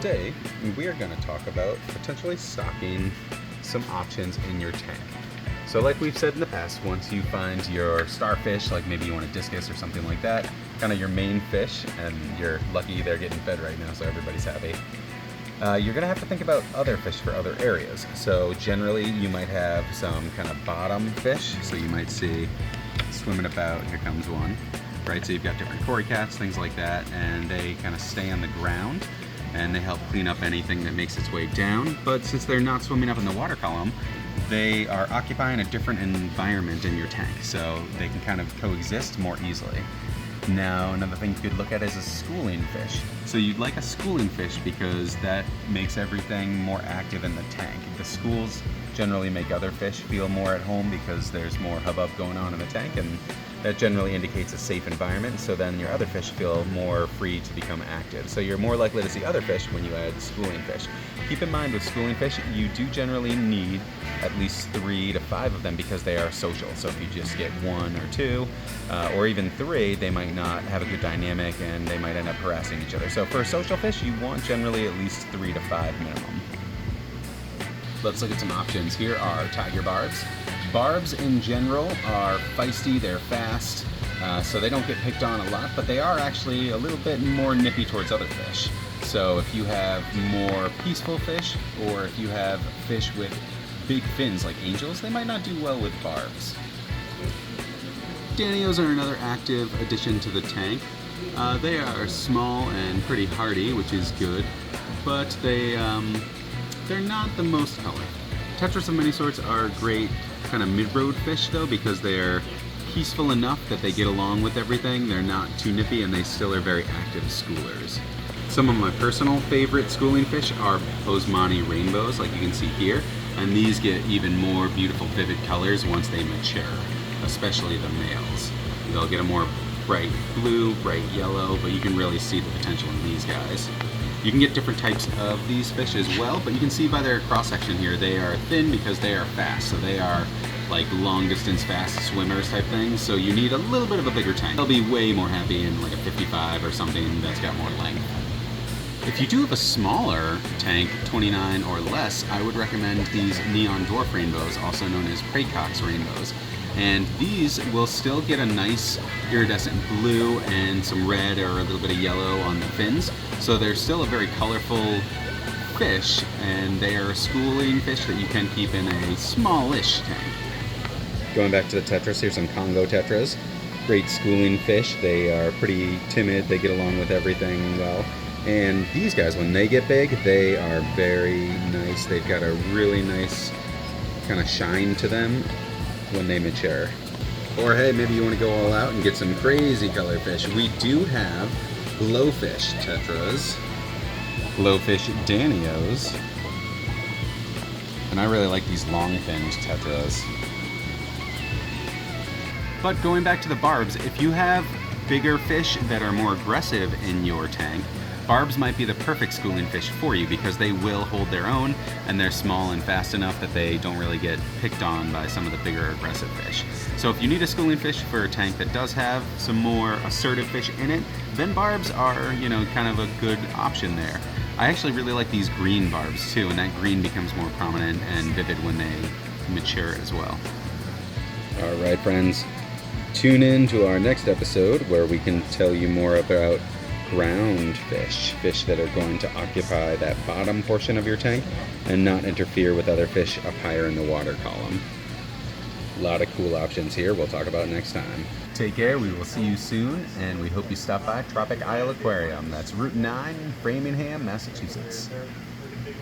today we are going to talk about potentially stocking some options in your tank. So like we've said in the past, once you find your starfish, like maybe you want a discus or something like that, kind of your main fish, and you're lucky they're getting fed right now, so everybody's happy. You're going to have to think about other fish for other areas. So generally you might have some kind of bottom fish. So you might see swimming about, here comes one, right? So you've got different cory cats, things like that, and they kind of stay on the ground and they help clean up anything that makes its way down. But since they're not swimming up in the water column, they are occupying a different environment in your tank, so they can kind of coexist more easily. Now, another thing you could look at is a schooling fish. So you'd like a schooling fish because that makes everything more active in the tank. The schools generally make other fish feel more at home because there's more hubbub going on in the tank, and that generally indicates a safe environment, so then your other fish feel more free to become active. So you're more likely to see other fish when you add schooling fish. Keep in mind with schooling fish, you do generally need at least 3 to 5 of them because they are social. So if you just get 1 or 2, or even 3, they might not have a good dynamic and they might end up harassing each other. So for a social fish, you want generally at least 3 to 5 minimum. Let's look at some options. Here are tiger barbs. Barbs in general are feisty, they're fast, so they don't get picked on a lot, but they are actually a little bit more nippy towards other fish. So if you have more peaceful fish, or if you have fish with big fins like angels, they might not do well with barbs. Danios are another active addition to the tank. They are small and pretty hardy, which is good, but they're not the most colorful. Tetras of many sorts are great kind of mid-road fish though, because they're peaceful enough that they get along with everything. They're not too nippy and they still are very active schoolers. Some of my personal favorite schooling fish are Osmani rainbows, like you can see here, and these get even more beautiful vivid colors once they mature, especially the males. They'll get a more bright blue, bright yellow, but you can really see the potential in these guys. You can get different types of these fish as well, but you can see by their cross-section here, they are thin because they are fast. So they are like long-distance fast swimmers type things, so you need a little bit of a bigger tank. They'll be way more happy in like a 55 or something that's got more length. If you do have a smaller tank, 29 or less, I would recommend these neon dwarf rainbows, also known as praecox rainbows. And these will still get a nice iridescent blue and some red or a little bit of yellow on the fins. So they're still a very colorful fish, and they are a schooling fish that you can keep in a smallish tank. Going back to the tetras, here's some Congo tetras. Great schooling fish. They are pretty timid, they get along with everything well. And these guys, when they get big, they are very nice. They've got a really nice kind of shine to them when they mature. Or hey, maybe you want to go all out and get some crazy color fish. We do have glowfish tetras, glowfish danios, and I really like these long-finned tetras. But going back to the barbs, if you have bigger fish that are more aggressive in your tank, barbs might be the perfect schooling fish for you because they will hold their own and they're small and fast enough that they don't really get picked on by some of the bigger aggressive fish. So if you need a schooling fish for a tank that does have some more assertive fish in it, then barbs are, you know, kind of a good option there. I actually really like these green barbs too, and that green becomes more prominent and vivid when they mature as well. All right, friends, tune in to our next episode where we can tell you more about ground fish, fish that are going to occupy that bottom portion of your tank and not interfere with other fish up higher in the water column. A lot of cool options here we'll talk about next time. Take care, we will see you soon, and we hope you stop by Tropic Aquarium. That's Route 9, Framingham, Massachusetts.